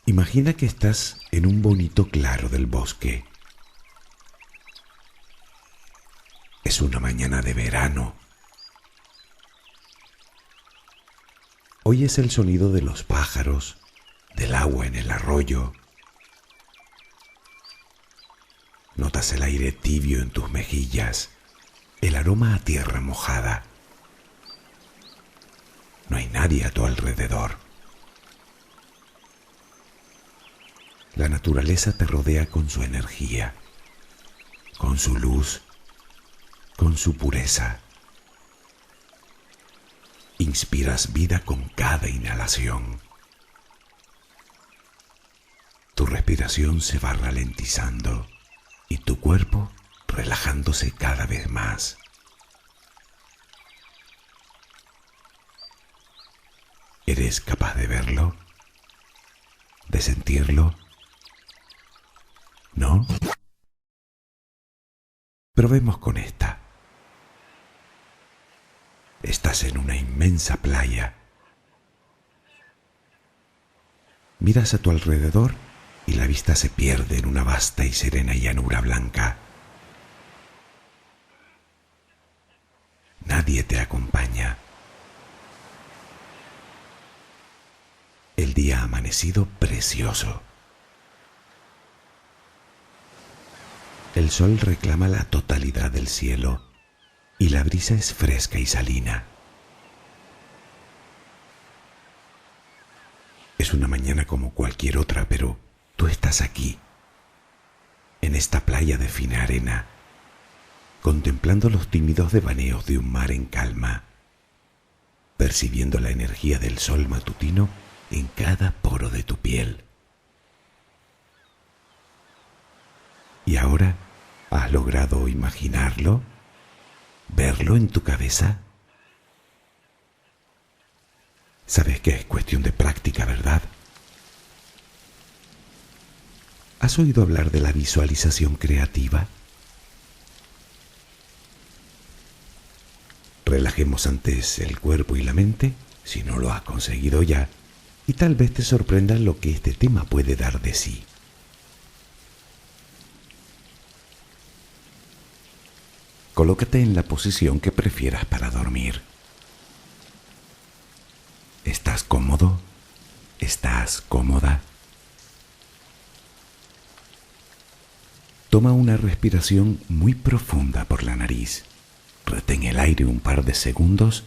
Imagina que estás en un bonito claro del bosque. Es una mañana de verano. Oyes el sonido de los pájaros, del agua en el arroyo. Notas el aire tibio en tus mejillas, el aroma a tierra mojada. No hay nadie a tu alrededor. La naturaleza te rodea con su energía, con su luz, con su pureza. Inspiras vida con cada inhalación. Tu respiración se va ralentizando y tu cuerpo relajándose cada vez más. ¿Eres capaz de verlo? ¿De sentirlo? ¿No? Probemos con esta. Estás en una inmensa playa. Miras a tu alrededor y la vista se pierde en una vasta y serena llanura blanca. Nadie te acompaña. El día ha amanecido precioso. El sol reclama la totalidad del cielo y la brisa es fresca y salina. Es una mañana como cualquier otra, pero tú estás aquí, en esta playa de fina arena, contemplando los tímidos devaneos de un mar en calma, percibiendo la energía del sol matutino en cada poro de tu piel. ¿Y ahora has logrado imaginarlo? ¿Verlo en tu cabeza? Sabes que es cuestión de práctica, ¿verdad? ¿Has oído hablar de la visualización creativa? Relajemos antes el cuerpo y la mente, si no lo has conseguido ya, y tal vez te sorprenda lo que este tema puede dar de sí. Colócate en la posición que prefieras para dormir. ¿Estás cómodo? ¿Estás cómoda? Toma una respiración muy profunda por la nariz. Retén el aire un par de segundos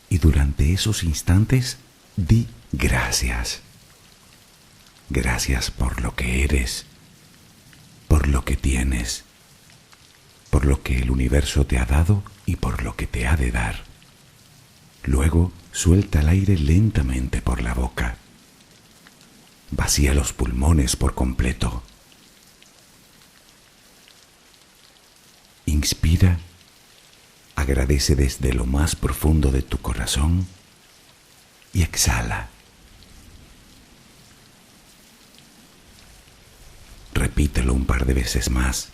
y durante esos instantes di gracias. Gracias por lo que eres, por lo que tienes, por lo que el universo te ha dado y por lo que te ha de dar. Luego, suelta el aire lentamente por la boca. Vacía los pulmones por completo. Inspira, agradece desde lo más profundo de tu corazón y exhala. Repítelo un par de veces más.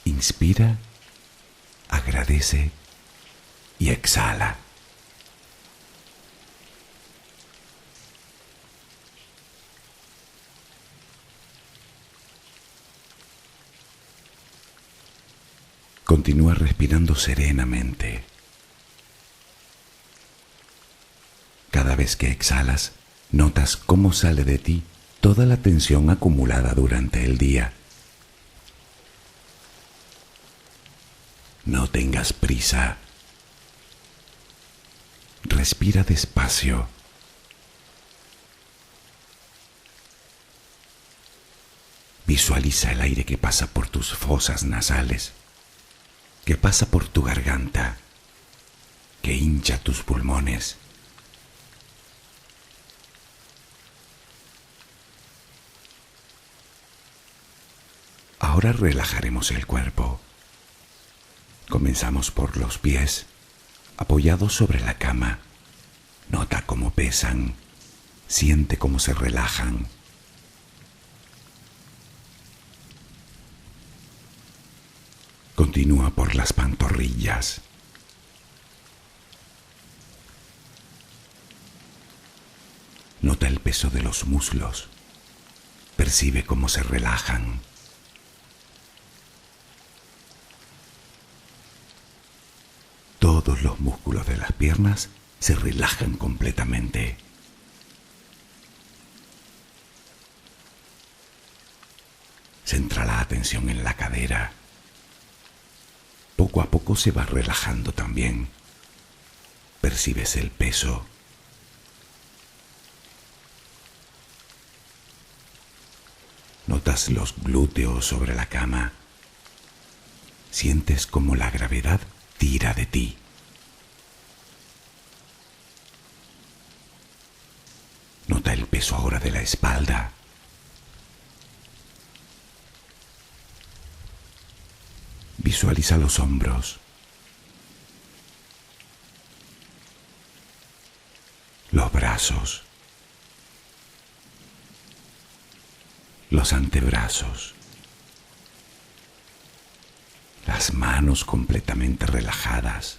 Inspira, agradece y exhala. Continúa respirando serenamente. Cada vez que exhalas, notas cómo sale de ti toda la tensión acumulada durante el día. No tengas prisa. Respira despacio. Visualiza el aire que pasa por tus fosas nasales, que pasa por tu garganta, que hincha tus pulmones. Ahora relajaremos el cuerpo. Comenzamos por los pies, apoyados sobre la cama. Nota cómo pesan, siente cómo se relajan. Continúa por las pantorrillas. Nota el peso de los muslos. Percibe cómo se relajan. Todos los músculos de las piernas se relajan completamente. Centra la atención en la cadera. Poco a poco se va relajando también. Percibes el peso. Notas los glúteos sobre la cama. Sientes como la gravedad tira de ti. Nota el peso ahora de la espalda. Visualiza los hombros, los brazos, los antebrazos, las manos completamente relajadas,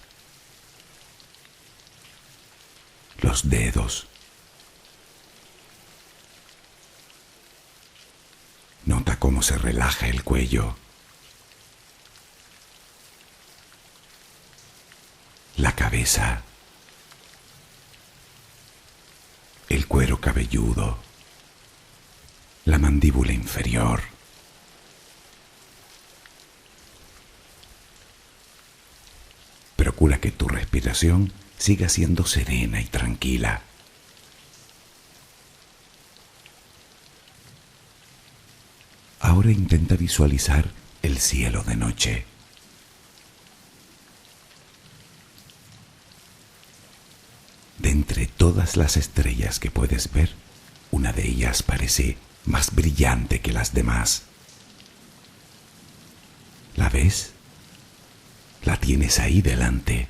los dedos. Nota cómo se relaja el cuello, la cabeza, el cuero cabelludo, la mandíbula inferior. Procura que tu respiración siga siendo serena y tranquila. Ahora intenta visualizar el cielo de noche. De entre todas las estrellas que puedes ver, una de ellas parece más brillante que las demás. ¿La ves? La tienes ahí delante.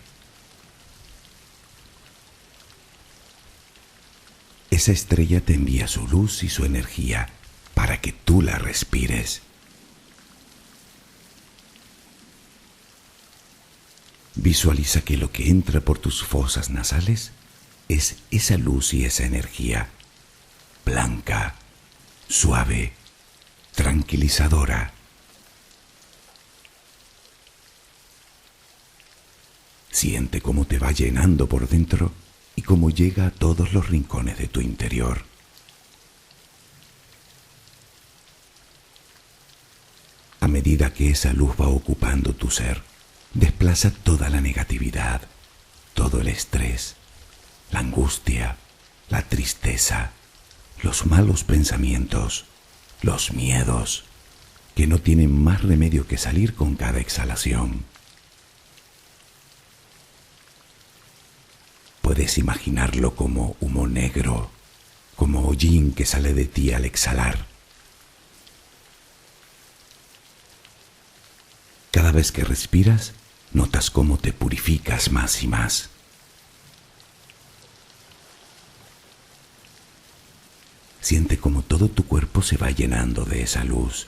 Esa estrella te envía su luz y su energía para que tú la respires. Visualiza que lo que entra por tus fosas nasales es esa luz y esa energía, blanca, suave, tranquilizadora. Siente cómo te va llenando por dentro y cómo llega a todos los rincones de tu interior. A medida que esa luz va ocupando tu ser, desplaza toda la negatividad, todo el estrés, la angustia, la tristeza, los malos pensamientos, los miedos, que no tienen más remedio que salir con cada exhalación. Puedes imaginarlo como humo negro, como hollín que sale de ti al exhalar. Cada vez que respiras, notas cómo te purificas más y más. Siente cómo todo tu cuerpo se va llenando de esa luz.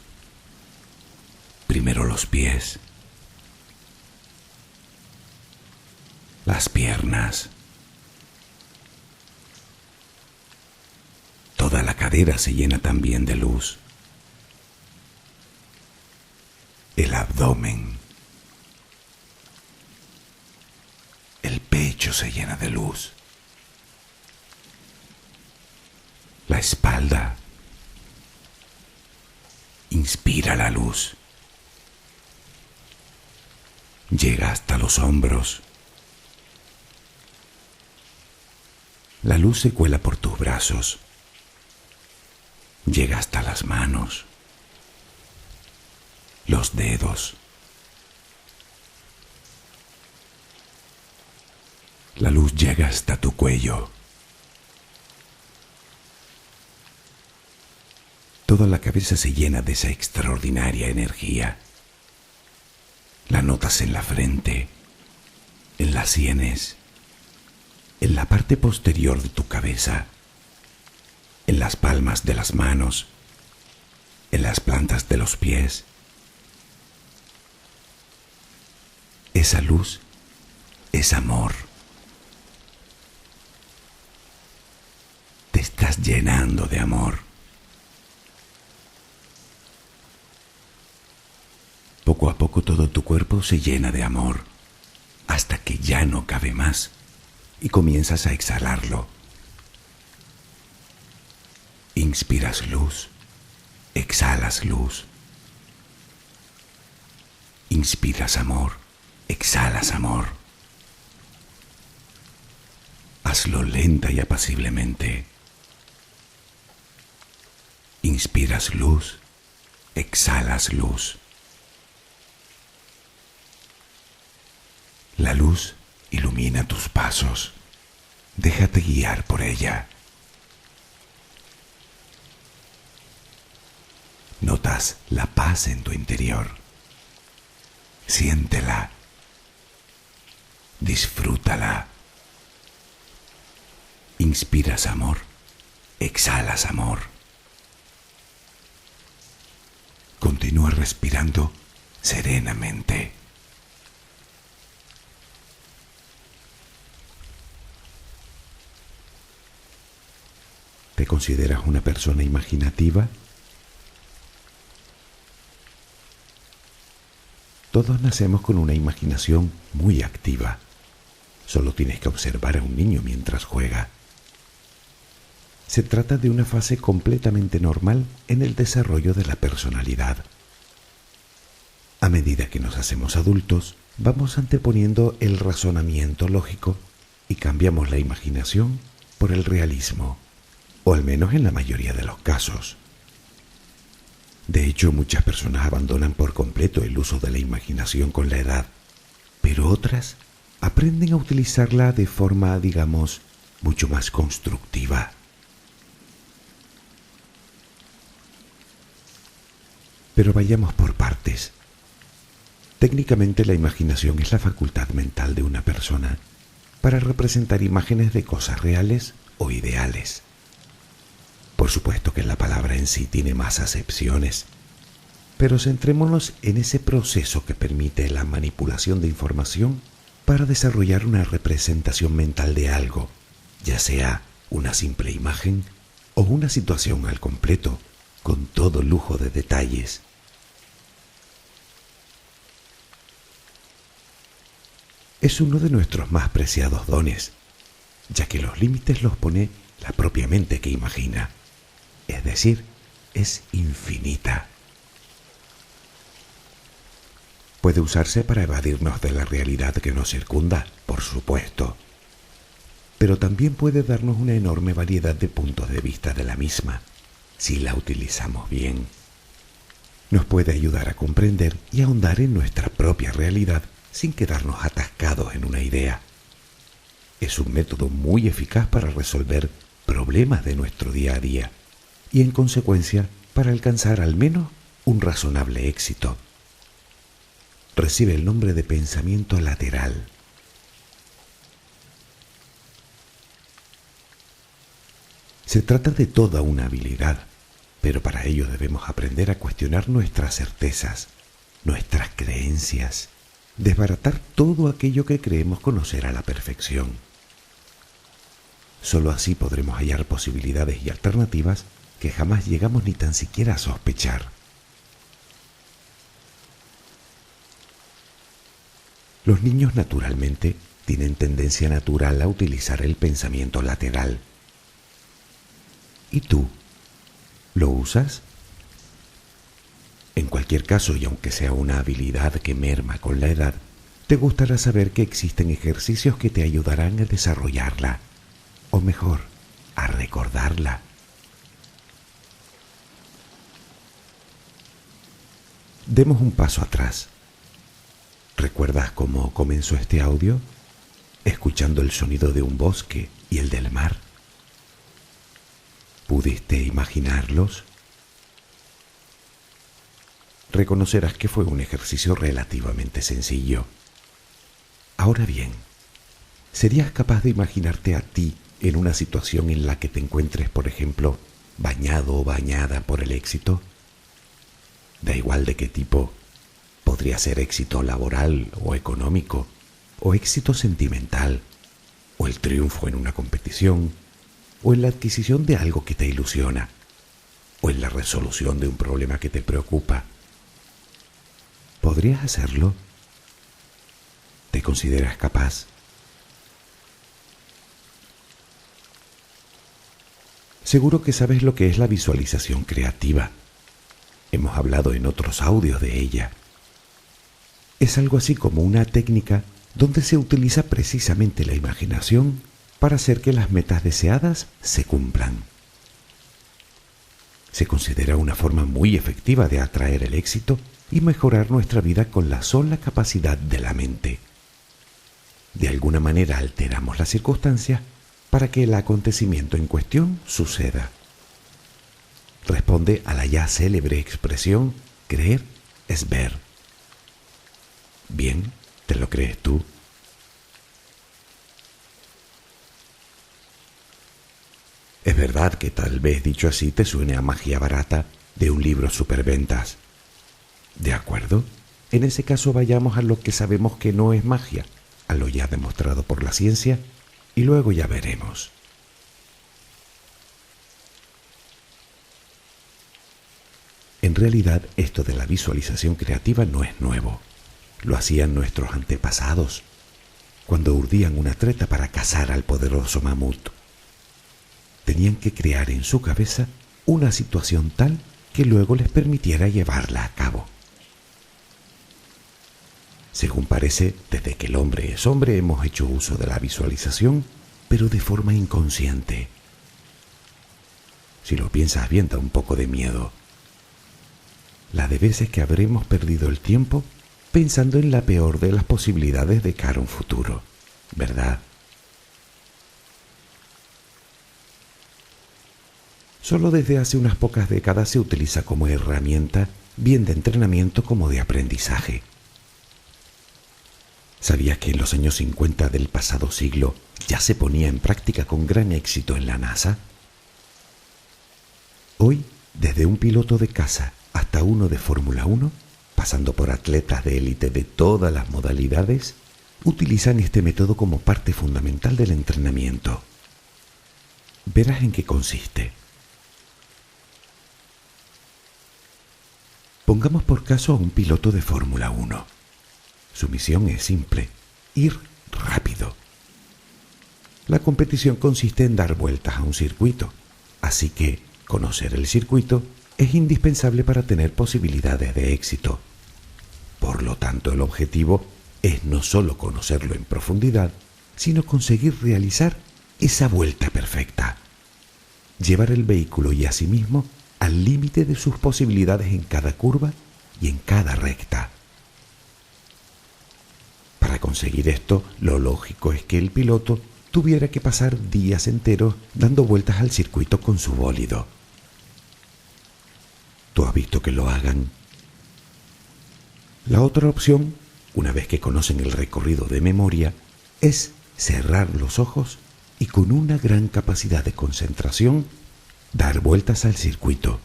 Primero los pies, las piernas, toda la cadera se llena también de luz. El abdomen, el pecho se llena de luz. La espalda inspira la luz. Llega hasta los hombros. La luz se cuela por tus brazos. Llega hasta las manos, los dedos. La luz llega hasta tu cuello. Toda la cabeza se llena de esa extraordinaria energía. La notas en la frente, en las sienes, en la parte posterior de tu cabeza, en las palmas de las manos, en las plantas de los pies. Esa luz es amor. Te estás estás llenando de amor. Poco a poco todo tu cuerpo se llena de amor, hasta que ya no cabe más y comienzas a exhalarlo. Inspiras luz, exhalas luz. Inspiras amor, exhalas amor. Hazlo lenta y apaciblemente. Inspiras luz, exhalas luz. La luz ilumina tus pasos. Déjate guiar por ella. Notas la paz en tu interior. Siéntela. Disfrútala. Inspiras amor, exhalas amor. Continúa respirando serenamente. ¿Te consideras una persona imaginativa? Todos nacemos con una imaginación muy activa. Solo tienes que observar a un niño mientras juega. Se trata de una fase completamente normal en el desarrollo de la personalidad. A medida que nos hacemos adultos, vamos anteponiendo el razonamiento lógico y cambiamos la imaginación por el realismo, o al menos en la mayoría de los casos. De hecho, muchas personas abandonan por completo el uso de la imaginación con la edad, pero otras aprenden a utilizarla de forma, digamos, mucho más constructiva. Pero vayamos por partes. Técnicamente, la imaginación es la facultad mental de una persona para representar imágenes de cosas reales o ideales. Por supuesto que la palabra en sí tiene más acepciones, pero centrémonos en ese proceso que permite la manipulación de información para desarrollar una representación mental de algo, ya sea una simple imagen o una situación al completo, con todo lujo de detalles. Es uno de nuestros más preciados dones, ya que los límites los pone la propia mente que imagina, es decir, es infinita. Puede usarse para evadirnos de la realidad que nos circunda, por supuesto, pero también puede darnos una enorme variedad de puntos de vista de la misma, si la utilizamos bien. Nos puede ayudar a comprender y ahondar en nuestra propia realidad sin quedarnos atascados en una idea. Es un método muy eficaz para resolver problemas de nuestro día a día y, en consecuencia, para alcanzar al menos un razonable éxito. Recibe el nombre de pensamiento lateral. Se trata de toda una habilidad, pero para ello debemos aprender a cuestionar nuestras certezas, nuestras creencias, desbaratar todo aquello que creemos conocer a la perfección. Solo así podremos hallar posibilidades y alternativas que jamás llegamos ni tan siquiera a sospechar. Los niños naturalmente tienen tendencia natural a utilizar el pensamiento lateral. ¿Y tú? ¿Lo usas? En cualquier caso, y aunque sea una habilidad que merma con la edad, te gustará saber que existen ejercicios que te ayudarán a desarrollarla, o mejor, a recordarla. Demos un paso atrás. ¿Recuerdas cómo comenzó este audio? Escuchando el sonido de un bosque y el del mar. ¿Pudiste imaginarlos? Reconocerás que fue un ejercicio relativamente sencillo. Ahora bien, ¿serías capaz de imaginarte a ti en una situación en la que te encuentres, por ejemplo, bañado o bañada por el éxito? Da igual de qué tipo. Podría ser éxito laboral o económico, o éxito sentimental, o el triunfo en una competición, o en la adquisición de algo que te ilusiona, o en la resolución de un problema que te preocupa. ¿Podrías hacerlo? ¿Te consideras capaz? Seguro que sabes lo que es la visualización creativa. Hemos hablado en otros audios de ella. Es algo así como una técnica donde se utiliza precisamente la imaginación para hacer que las metas deseadas se cumplan. Se considera una forma muy efectiva de atraer el éxito y mejorar nuestra vida con la sola capacidad de la mente. De alguna manera alteramos las circunstancias para que el acontecimiento en cuestión suceda. Responde a la ya célebre expresión: creer es ver. Bien, ¿te lo crees tú? Es verdad que tal vez dicho así te suene a magia barata de un libro superventas. ¿De acuerdo? En ese caso vayamos a lo que sabemos que no es magia, a lo ya demostrado por la ciencia, y luego ya veremos. En realidad, esto de la visualización creativa no es nuevo. Lo hacían nuestros antepasados, cuando urdían una treta para cazar al poderoso mamut. Tenían que crear en su cabeza una situación tal que luego les permitiera llevarla a cabo. Según parece, desde que el hombre es hombre hemos hecho uso de la visualización, pero de forma inconsciente. Si lo piensas bien, da un poco de miedo. La de veces que habremos perdido el tiempo pensando en la peor de las posibilidades de cara a un futuro, ¿verdad? Solo desde hace unas pocas décadas se utiliza como herramienta, bien de entrenamiento como de aprendizaje. ¿Sabías que en los años 50 del pasado siglo ya se ponía en práctica con gran éxito en la NASA? Hoy, desde un piloto de caza hasta uno de Fórmula 1, pasando por atletas de élite de todas las modalidades, utilizan este método como parte fundamental del entrenamiento. Verás en qué consiste. Pongamos por caso a un piloto de Fórmula 1. Su misión es simple: ir rápido. La competición consiste en dar vueltas a un circuito, así que conocer el circuito es indispensable para tener posibilidades de éxito. Por lo tanto, el objetivo es no solo conocerlo en profundidad, sino conseguir realizar esa vuelta perfecta. Llevar el vehículo y a sí mismo al límite de sus posibilidades en cada curva y en cada recta. Para conseguir esto, lo lógico es que el piloto tuviera que pasar días enteros dando vueltas al circuito con su bólido. ¿Tú has visto que lo hagan? La otra opción, una vez que conocen el recorrido de memoria, es cerrar los ojos y con una gran capacidad de concentración dar vueltas al circuito,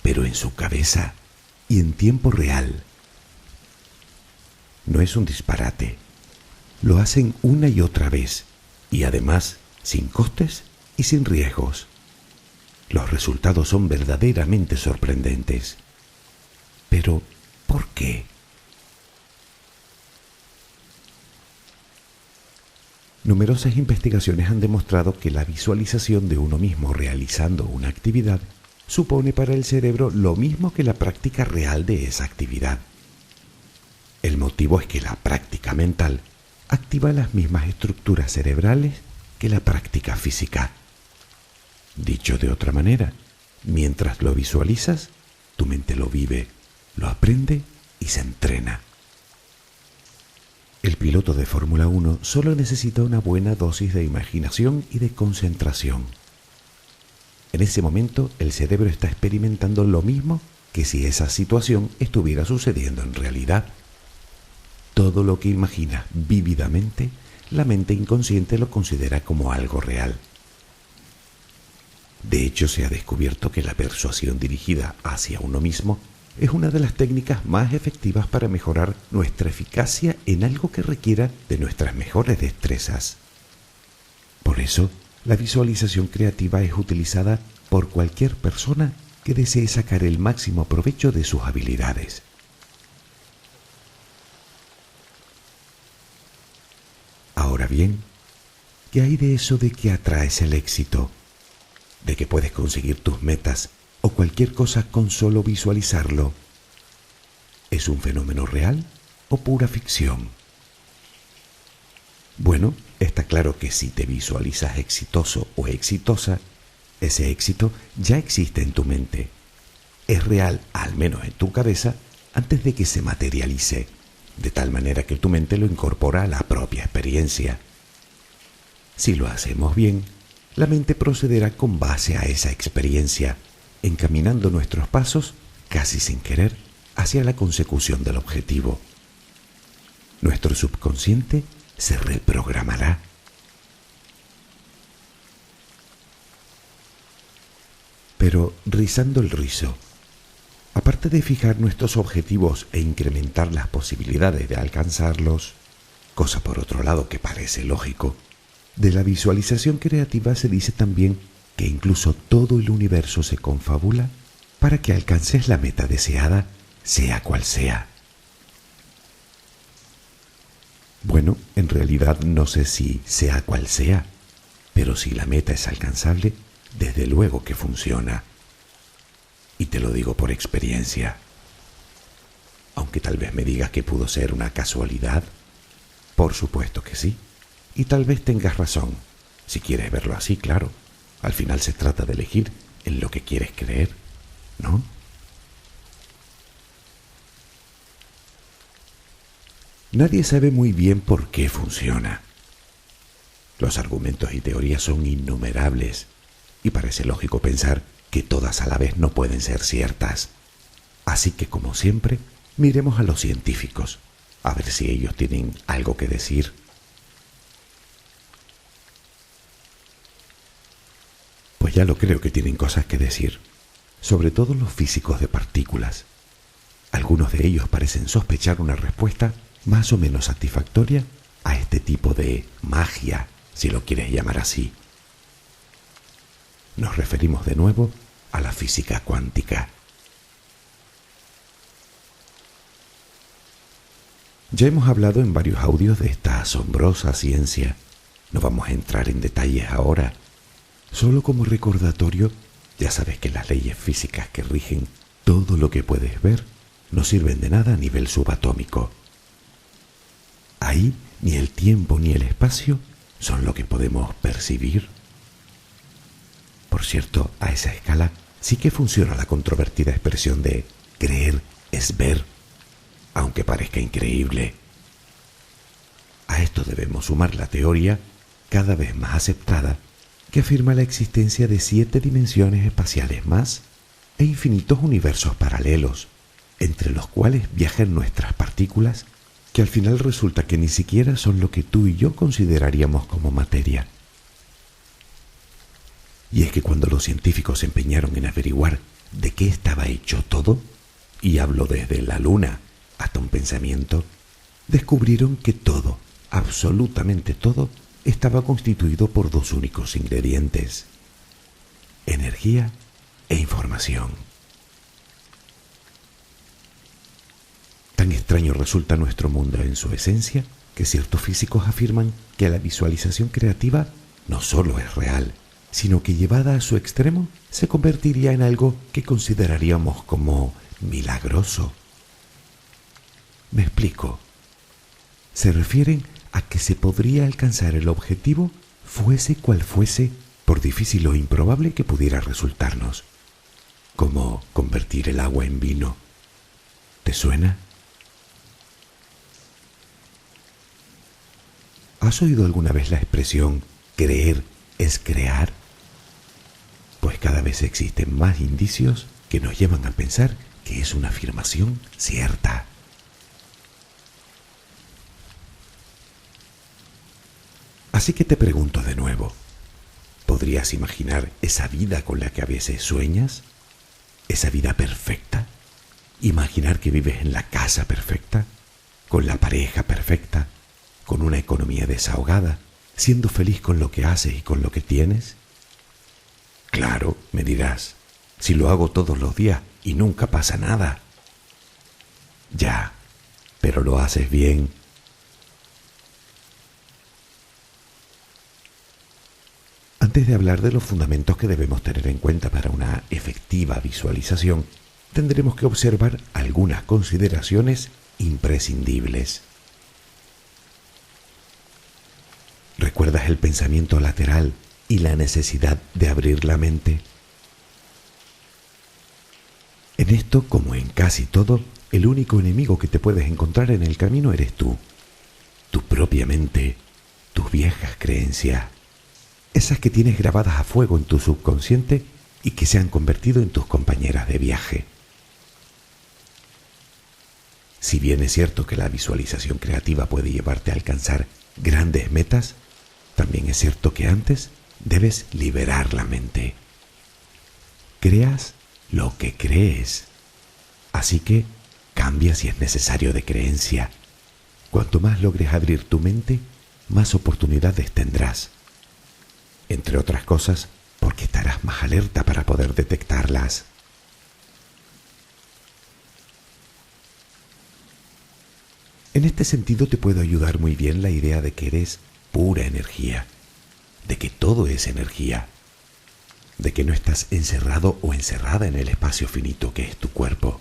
pero en su cabeza y en tiempo real. No es un disparate. Lo hacen una y otra vez, y además sin costes y sin riesgos. Los resultados son verdaderamente sorprendentes. Pero, ¿por qué? Numerosas investigaciones han demostrado que la visualización de uno mismo realizando una actividad supone para el cerebro lo mismo que la práctica real de esa actividad. El motivo es que la práctica mental activa las mismas estructuras cerebrales que la práctica física. Dicho de otra manera, mientras lo visualizas, tu mente lo vive, lo aprende y se entrena. El piloto de Fórmula 1 solo necesita una buena dosis de imaginación y de concentración. En ese momento, el cerebro está experimentando lo mismo que si esa situación estuviera sucediendo en realidad. Todo lo que imaginas vívidamente, la mente inconsciente lo considera como algo real. De hecho, se ha descubierto que la persuasión dirigida hacia uno mismo es una de las técnicas más efectivas para mejorar nuestra eficacia en algo que requiera de nuestras mejores destrezas. Por eso, la visualización creativa es utilizada por cualquier persona que desee sacar el máximo provecho de sus habilidades. Ahora bien, ¿qué hay de eso de que atraes el éxito? ¿De que puedes conseguir tus metas o cualquier cosa con solo visualizarlo? ¿Es un fenómeno real o pura ficción? Bueno, está claro que si te visualizas exitoso o exitosa, ese éxito ya existe en tu mente. Es real, al menos en tu cabeza, antes de que se materialice, de tal manera que tu mente lo incorpora a la propia experiencia. Si lo hacemos bien, la mente procederá con base a esa experiencia, encaminando nuestros pasos, casi sin querer, hacia la consecución del objetivo. Nuestro subconsciente se reprogramará. Pero rizando el rizo, aparte de fijar nuestros objetivos e incrementar las posibilidades de alcanzarlos, cosa por otro lado que parece lógico, de la visualización creativa se dice también que incluso todo el universo se confabula para que alcances la meta deseada, sea cual sea. Bueno, en realidad no sé si sea cual sea, pero si la meta es alcanzable, desde luego que funciona. Y te lo digo por experiencia. Aunque tal vez me digas que pudo ser una casualidad, por supuesto que sí. Y tal vez tengas razón, si quieres verlo así, claro. Al final se trata de elegir en lo que quieres creer, ¿no? Nadie sabe muy bien por qué funciona. Los argumentos y teorías son innumerables y parece lógico pensar que todas a la vez no pueden ser ciertas. Así que, como siempre, miremos a los científicos, a ver si ellos tienen algo que decir. Pues ya lo creo que tienen cosas que decir, sobre todo los físicos de partículas. Algunos de ellos parecen sospechar una respuesta más o menos satisfactoria a este tipo de magia, si lo quieres llamar así. Nos referimos de nuevo a la física cuántica. Ya hemos hablado en varios audios de esta asombrosa ciencia. No vamos a entrar en detalles ahora. Solo como recordatorio, ya sabes que las leyes físicas que rigen todo lo que puedes ver no sirven de nada a nivel subatómico. Ahí ni el tiempo ni el espacio son lo que podemos percibir. Por cierto, a esa escala sí que funciona la controvertida expresión de creer es ver, aunque parezca increíble. A esto debemos sumar la teoría, cada vez más aceptada, que afirma la existencia de 7 dimensiones espaciales más e infinitos universos paralelos, entre los cuales viajan nuestras partículas, que al final resulta que ni siquiera son lo que tú y yo consideraríamos como materia. Y es que cuando los científicos se empeñaron en averiguar de qué estaba hecho todo, y hablo desde la luna hasta un pensamiento, descubrieron que todo, absolutamente todo, estaba constituido por 2 únicos ingredientes: energía e información. Tan extraño resulta nuestro mundo en su esencia que ciertos físicos afirman que la visualización creativa no solo es real, sino que llevada a su extremo se convertiría en algo que consideraríamos como milagroso. Me explico. Se refieren a que se podría alcanzar el objetivo fuese cual fuese, por difícil o improbable que pudiera resultarnos, como convertir el agua en vino. ¿Te suena? ¿Has oído alguna vez la expresión creer es crear? Pues cada vez existen más indicios que nos llevan a pensar que es una afirmación cierta. Así que te pregunto de nuevo, ¿podrías imaginar esa vida con la que a veces sueñas? ¿Esa vida perfecta? ¿Imaginar que vives en la casa perfecta? ¿Con la pareja perfecta? ¿Con una economía desahogada? siendo feliz con lo que haces y con lo que tienes? Claro, me dirás, si lo hago todos los días y nunca pasa nada. Ya, pero lo haces bien. Antes de hablar de los fundamentos que debemos tener en cuenta para una efectiva visualización, tendremos que observar algunas consideraciones imprescindibles. ¿Recuerdas el pensamiento lateral y la necesidad de abrir la mente? En esto, como en casi todo, el único enemigo que te puedes encontrar en el camino eres tú, tu propia mente, tus viejas creencias, esas que tienes grabadas a fuego en tu subconsciente y que se han convertido en tus compañeras de viaje. Si bien es cierto que la visualización creativa puede llevarte a alcanzar grandes metas, también es cierto que antes debes liberar la mente. Creas lo que crees. Así que cambia si es necesario de creencia. Cuanto más logres abrir tu mente, más oportunidades tendrás. Entre otras cosas, porque estarás más alerta para poder detectarlas. En este sentido te puede ayudar muy bien la idea de que eres pura energía, de que todo es energía, de que no estás encerrado o encerrada en el espacio finito que es tu cuerpo,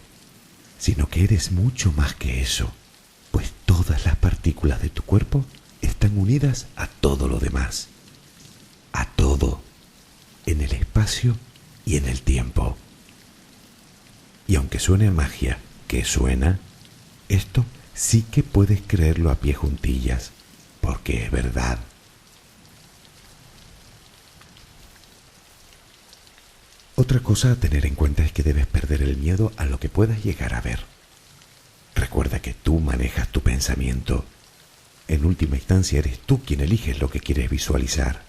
sino que eres mucho más que eso, pues todas las partículas de tu cuerpo están unidas a todo lo demás, a todo, en el espacio y en el tiempo. Y aunque suene a magia, que suena, esto sí que puedes creerlo a pie juntillas, porque es verdad. Otra cosa a tener en cuenta es que debes perder el miedo a lo que puedas llegar a ver. Recuerda que tú manejas tu pensamiento. En última instancia eres tú quien eliges lo que quieres visualizar.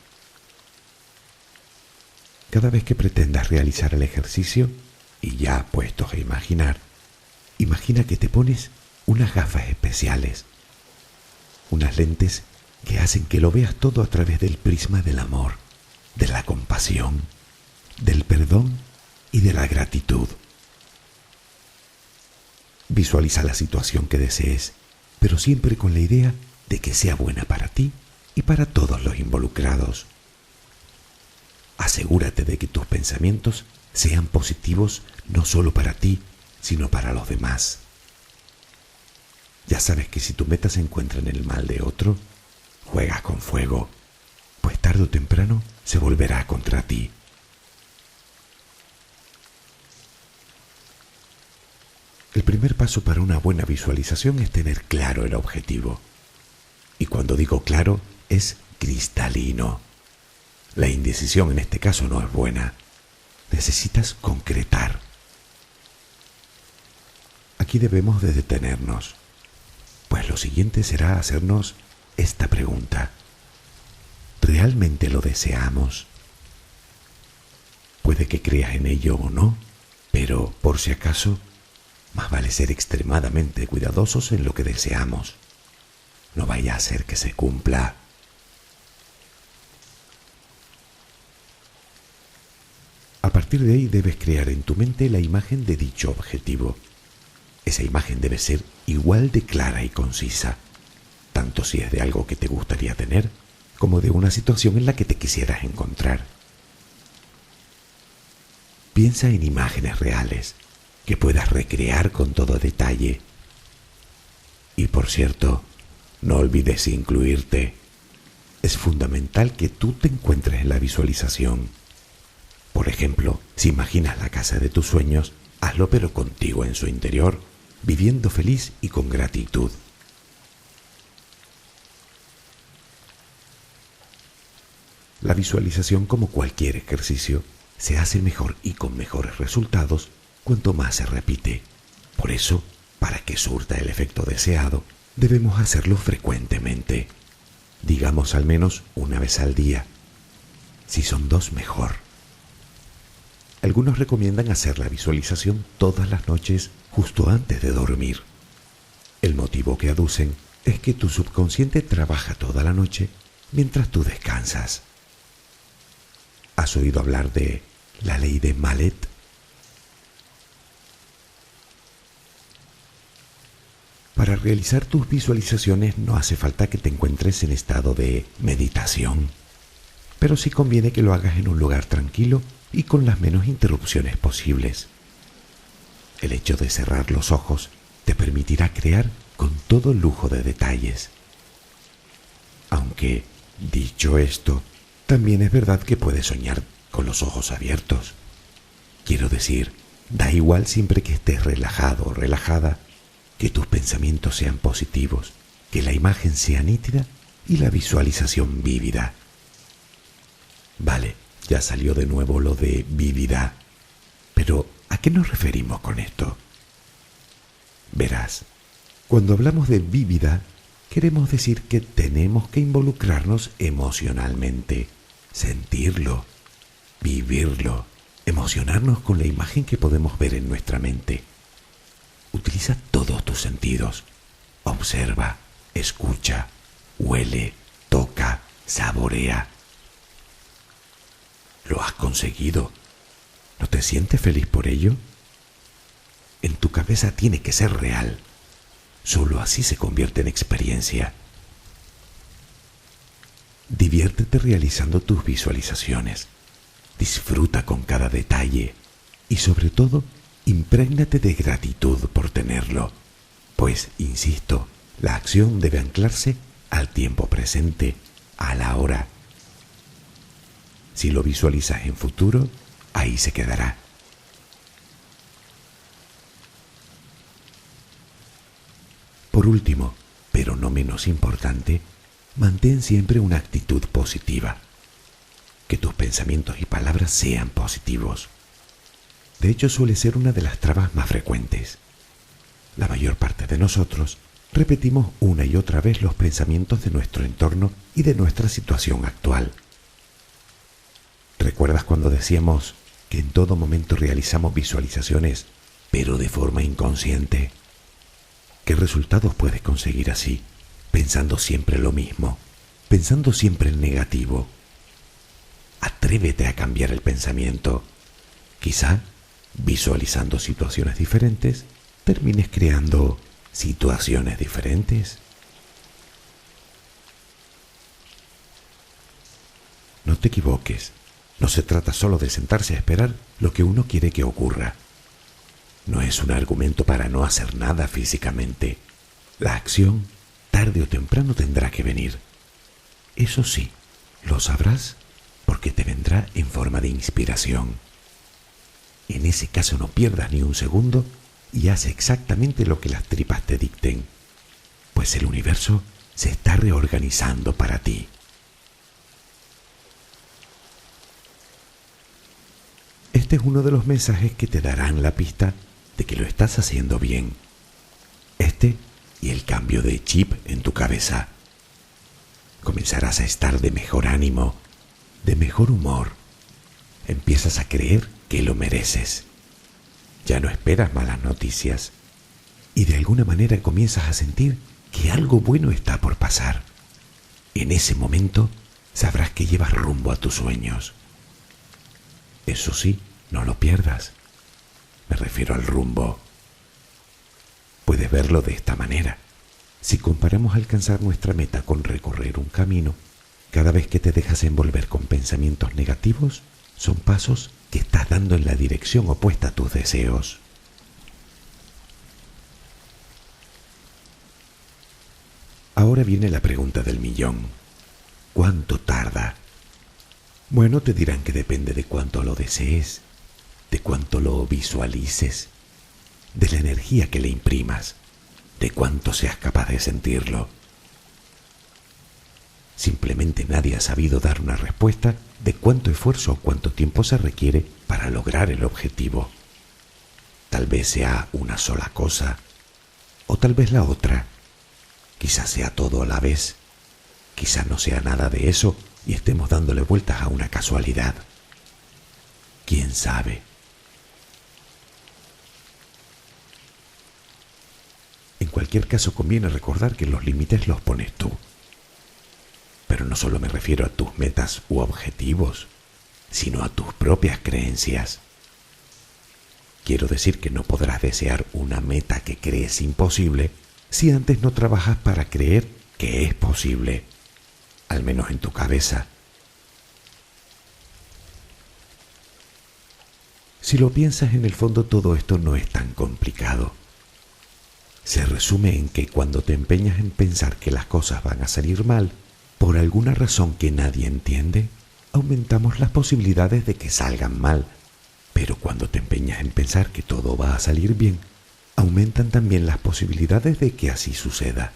Cada vez que pretendas realizar el ejercicio, y ya puestos a imaginar, imagina que te pones unas gafas especiales, unas lentes que hacen que lo veas todo a través del prisma del amor, de la compasión, del perdón y de la gratitud. Visualiza la situación que desees, pero siempre con la idea de que sea buena para ti y para todos los involucrados. Asegúrate de que tus pensamientos sean positivos no solo para ti, sino para los demás. Ya sabes que si tu meta se encuentra en el mal de otro, juegas con fuego, pues tarde o temprano se volverá contra ti. El primer paso para una buena visualización es tener claro el objetivo. Y cuando digo claro, es cristalino. La indecisión en este caso no es buena. Necesitas concretar. Aquí debemos de detenernos, pues lo siguiente será hacernos esta pregunta. ¿Realmente lo deseamos? Puede que creas en ello o no, pero por si acaso, más vale ser extremadamente cuidadosos en lo que deseamos. No vaya a ser que se cumpla. A partir de ahí debes crear en tu mente la imagen de dicho objetivo. Esa imagen debe ser igual de clara y concisa, tanto si es de algo que te gustaría tener, como de una situación en la que te quisieras encontrar. Piensa en imágenes reales, que puedas recrear con todo detalle. Y por cierto, no olvides incluirte. Es fundamental que tú te encuentres en la visualización. Por ejemplo, si imaginas la casa de tus sueños, hazlo pero contigo en su interior, viviendo feliz y con gratitud. La visualización, como cualquier ejercicio, se hace mejor y con mejores resultados cuanto más se repite. Por eso, para que surta el efecto deseado, debemos hacerlo frecuentemente. Digamos al menos una vez al día. Si son 2, mejor. Algunos recomiendan hacer la visualización todas las noches justo antes de dormir. El motivo que aducen es que tu subconsciente trabaja toda la noche mientras tú descansas. ¿Has oído hablar de la ley de Mallet? Para realizar tus visualizaciones no hace falta que te encuentres en estado de meditación, pero sí conviene que lo hagas en un lugar tranquilo y con las menos interrupciones posibles. El hecho de cerrar los ojos te permitirá crear con todo lujo de detalles. Aunque, dicho esto, también es verdad que puedes soñar con los ojos abiertos. Quiero decir, da igual siempre que estés relajado o relajada, que tus pensamientos sean positivos, que la imagen sea nítida y la visualización vívida. Vale, ya salió de nuevo lo de vívida, pero ¿a qué nos referimos con esto? Verás, cuando hablamos de vívida, queremos decir que tenemos que involucrarnos emocionalmente, sentirlo, vivirlo, emocionarnos con la imagen que podemos ver en nuestra mente. Utiliza todos tus sentidos. Observa, escucha, huele, toca, saborea. ¿Lo has conseguido? ¿No te sientes feliz por ello? En tu cabeza tiene que ser real. Solo así se convierte en experiencia. Diviértete realizando tus visualizaciones. Disfruta con cada detalle y sobre todo, imprégnate de gratitud por tenerlo, pues, insisto, la acción debe anclarse al tiempo presente, a la hora. Si lo visualizas en futuro, ahí se quedará. Por último, pero no menos importante, mantén siempre una actitud positiva. Que tus pensamientos y palabras sean positivos. De hecho, suele ser una de las trabas más frecuentes. La mayor parte de nosotros repetimos una y otra vez los pensamientos de nuestro entorno y de nuestra situación actual. ¿Recuerdas cuando decíamos que en todo momento realizamos visualizaciones, pero de forma inconsciente? ¿Qué resultados puedes conseguir así, pensando siempre lo mismo, pensando siempre en negativo? Atrévete a cambiar el pensamiento. Quizá, visualizando situaciones diferentes, termines creando situaciones diferentes. No te equivoques, no se trata solo de sentarse a esperar lo que uno quiere que ocurra. No es un argumento para no hacer nada físicamente. La acción, tarde o temprano, tendrá que venir. Eso sí, lo sabrás porque te vendrá en forma de inspiración. En ese caso no pierdas ni un segundo y haz exactamente lo que las tripas te dicten, pues el universo se está reorganizando para ti. Este es uno de los mensajes que te darán la pista de que lo estás haciendo bien. Este y el cambio de chip en tu cabeza. Comenzarás a estar de mejor ánimo, de mejor humor. Empiezas a creer que lo mereces. Ya no esperas malas noticias y de alguna manera comienzas a sentir que algo bueno está por pasar. En ese momento sabrás que llevas rumbo a tus sueños. Eso sí, no lo pierdas. Me refiero al rumbo. Puedes verlo de esta manera. Si comparamos alcanzar nuestra meta con recorrer un camino, cada vez que te dejas envolver con pensamientos negativos, son pasos que estás dando en la dirección opuesta a tus deseos. Ahora viene la pregunta del millón. ¿Cuánto tarda? Bueno, te dirán que depende de cuánto lo desees, de cuánto lo visualices, de la energía que le imprimas, de cuánto seas capaz de sentirlo. Simplemente nadie ha sabido dar una respuesta de cuánto esfuerzo o cuánto tiempo se requiere para lograr el objetivo. Tal vez sea una sola cosa, o tal vez la otra. Quizás sea todo a la vez, quizás no sea nada de eso y estemos dándole vueltas a una casualidad. ¿Quién sabe? En cualquier caso, conviene recordar que los límites los pones tú. Pero no solo me refiero a tus metas u objetivos, sino a tus propias creencias. Quiero decir que no podrás desear una meta que crees imposible si antes no trabajas para creer que es posible, al menos en tu cabeza. Si lo piensas, en el fondo todo esto no es tan complicado. Se resume en que cuando te empeñas en pensar que las cosas van a salir mal, por alguna razón que nadie entiende, aumentamos las posibilidades de que salgan mal. Pero cuando te empeñas en pensar que todo va a salir bien, aumentan también las posibilidades de que así suceda.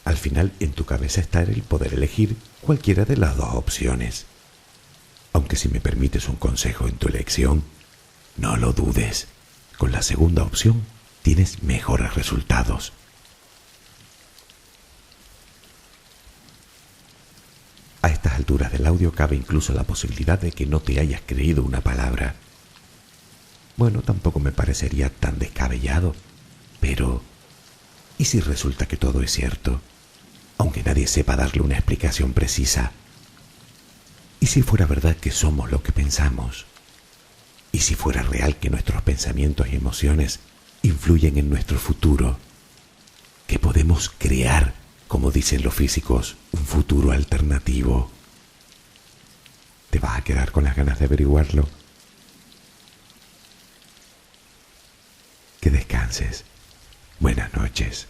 Al final, en tu cabeza está el poder elegir cualquiera de las dos opciones. Aunque si me permites un consejo en tu elección, no lo dudes. Con la segunda opción tienes mejores resultados. A estas alturas del audio cabe incluso la posibilidad de que no te hayas creído una palabra. Bueno, tampoco me parecería tan descabellado, pero ¿y si resulta que todo es cierto, aunque nadie sepa darle una explicación precisa? ¿Y si fuera verdad que somos lo que pensamos? ¿Y si fuera real que nuestros pensamientos y emociones influyen en nuestro futuro? ¿Que podemos crear, como dicen los físicos, un futuro alternativo? ¿Te vas a quedar con las ganas de averiguarlo? Que descanses. Buenas noches.